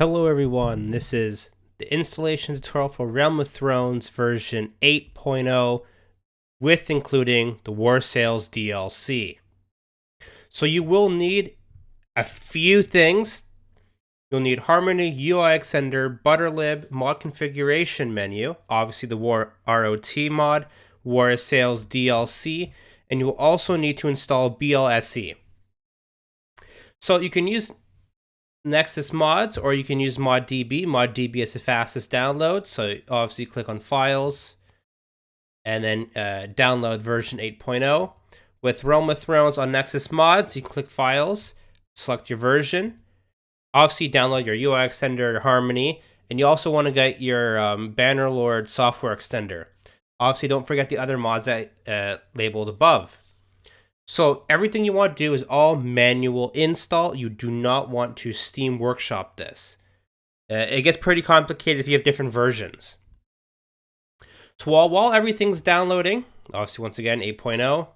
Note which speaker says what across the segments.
Speaker 1: Hello everyone, this is the installation tutorial for Realm of Thrones version 8.0 with including the Warsails DLC. So you will need a few things. You'll need Harmony, UIExtender, Butterlib, mod configuration menu, obviously the ROT mod, Warsails DLC, and you will also need to install BLSE. So you can use Nexus mods, or you can use ModDB. ModDB is the fastest download, so obviously click on Files, and then download version 8.0. With Realm of Thrones on Nexus mods, you can click Files, select your version. Obviously download your UI extender Harmony, and you also want to get your Bannerlord software extender. Obviously don't forget the other mods that labeled above. So everything you want to do is all manual install. You do not want to Steam Workshop this. It gets pretty complicated if you have different versions. So while everything's downloading, obviously once again 8.0,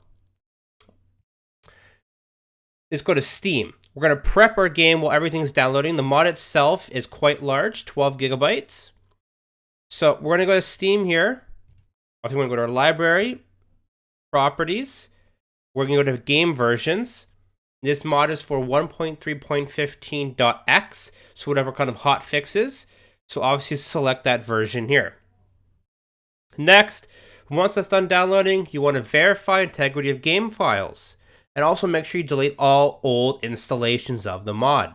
Speaker 1: let's go to Steam. We're going to prep our game while everything's downloading. The mod itself is quite large, 12 gigabytes. So we're going to go to Steam here. I think we're going to go to our library, properties. We're going to go to game versions. This mod is for 1.3.15.x, so whatever kind of hot fixes. So obviously select that version here. Next, once that's done downloading, you want to verify integrity of game files. And also make sure you delete all old installations of the mod.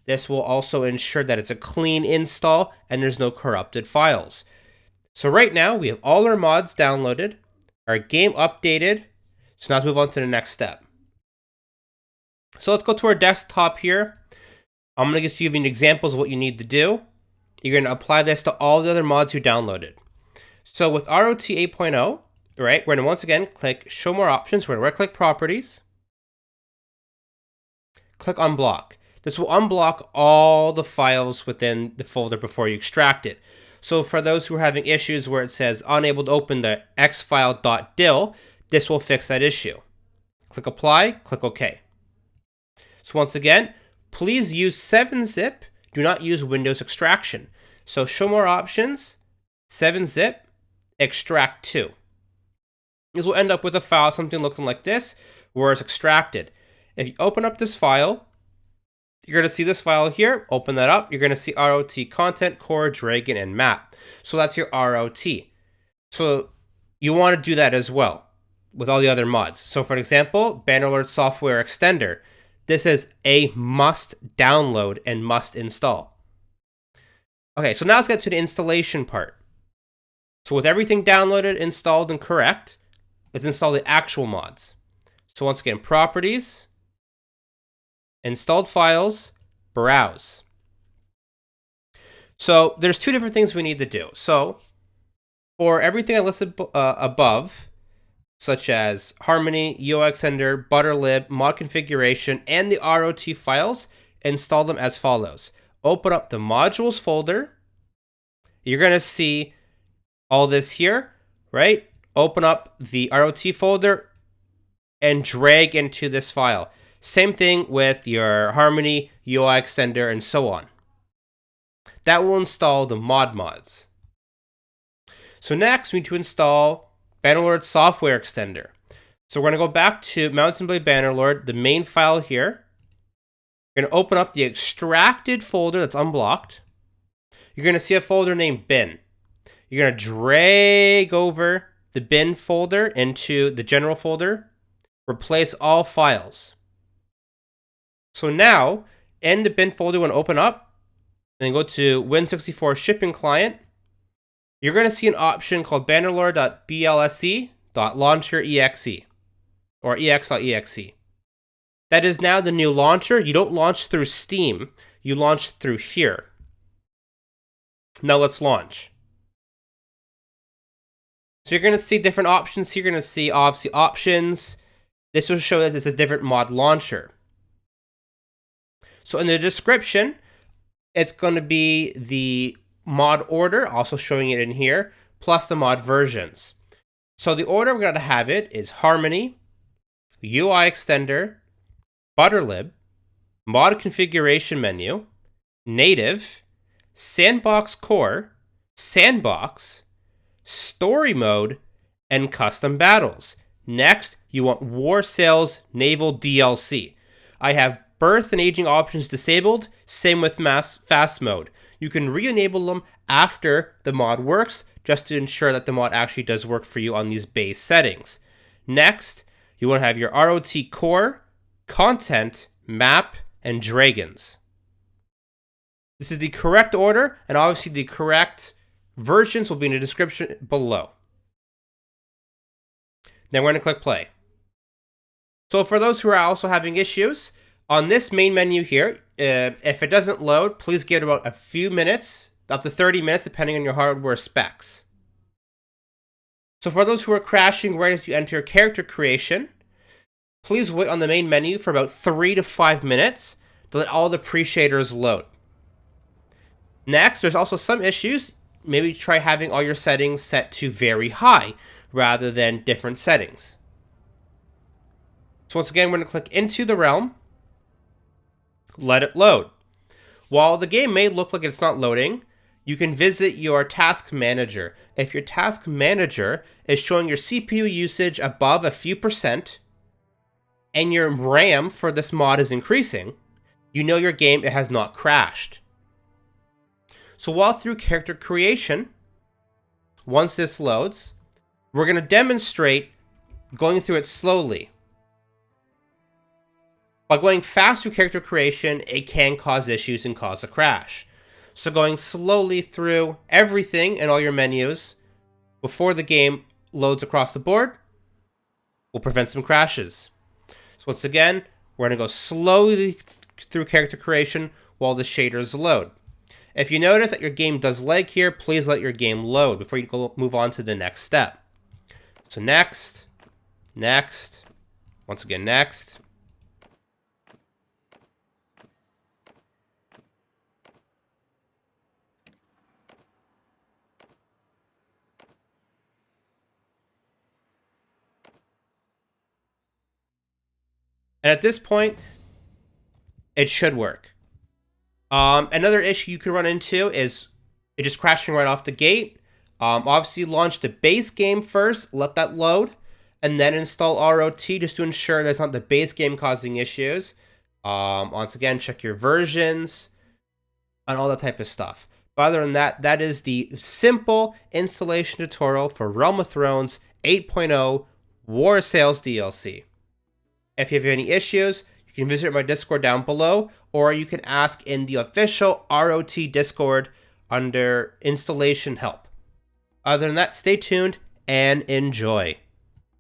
Speaker 1: This will also ensure that it's a clean install and there's no corrupted files. So right now, we have all our mods downloaded, our game updated. So now let's move on to the next step. So let's go to our desktop here. I'm going to just give you examples of what you need to do. You're going to apply this to all the other mods you downloaded. So with ROT 8.0, right, we're going to once again click Show More Options. We're going to right-click Properties. Click Unblock. This will unblock all the files within the folder before you extract it. So for those who are having issues where it says unable to open the xfile.dil, this will fix that issue. Click Apply, click OK. So once again, please use 7-zip. Do not use Windows extraction. So Show More Options, 7-zip, extract to. This will end up with a file, something looking like this, where it's extracted. If you open up this file, you're going to see this file here. Open that up. You're going to see ROT content, core, dragon, and map. So that's your ROT. So you want to do that as well with all the other mods. So for example, Bannerlord software extender. This is a must download and must install. Okay, so now let's get to the installation part. So with everything downloaded, installed, and correct, let's install the actual mods. So once again, properties, installed files, browse. So there's two different things we need to do. So for everything I listed above, such as Harmony, UIExtender, Butterlib, mod configuration, and the ROT files, install them as follows. Open up the modules folder. You're going to see all this here, right? Open up the ROT folder and drag into this file. Same thing with your Harmony, UIExtender, and so on. That will install the mods. So next, we need to install Bannerlord software extender. So we're going to go back to Mount & Blade Bannerlord, the main file here. You're going to open up the extracted folder that's unblocked. You're going to see a folder named bin. You're going to drag over the bin folder into the general folder. Replace all files. So now, in the bin folder, when open up, and then go to Win64 shipping client, you're going to see an option called bannerlord.blse.launcher.exe or ex.exe. That is now the new launcher. You don't launch through Steam. You launch through here. Now let's launch. So you're going to see different options. You're going to see obviously options. This will show us it's a different mod launcher. So in the description, it's going to be the mod order, also showing it in here, plus the mod versions. So the order we're going to have it is Harmony, UIExtender, Butterlib, mod configuration menu, native, SandBox Core, SandBox, StoryMode, and CustomBattles. Next, you want Warsails Naval DLC. I have birth and aging options disabled, same with fast mode. You can re-enable them after the mod works, just to ensure that the mod actually does work for you on these base settings. Next, you want to have your ROT core, content, map, and dragons. This is the correct order, and obviously the correct versions will be in the description below. Then we're going to click play. So for those who are also having issues, on this main menu here, if it doesn't load, please give it about a few minutes, up to 30 minutes, depending on your hardware specs. So for those who are crashing right as you enter your character creation, please wait on the main menu for about 3 to 5 minutes to let all the pre-shaders load. Next, there's also some issues. Maybe try having all your settings set to very high rather than different settings. So once again, we're going to click into the realm, let it load. While the game may look like it's not loading, you can visit your task manager. If your task manager is showing your CPU usage above a few percent and your RAM for this mod is increasing, you know your game has not crashed. So while through character creation, once this loads, we're going to demonstrate going through it slowly. By going fast through character creation, it can cause issues and cause a crash. So going slowly through everything and all your menus before the game loads across the board will prevent some crashes. So once again, we're going to go slowly through character creation while the shaders load. If you notice that your game does lag here, please let your game load before you move on to the next step. So next, once again next. And at this point, it should work. Another issue you could run into is it just crashing right off the gate. Obviously, launch the base game first, let that load, and then install ROT just to ensure that's not the base game causing issues. Once again, check your versions and all that type of stuff. But other than that, that is the simple installation tutorial for Realm of Thrones 8.0 Warsails DLC. If you have any issues, you can visit my Discord down below, or you can ask in the official ROT Discord under installation help. Other than that, stay tuned and enjoy.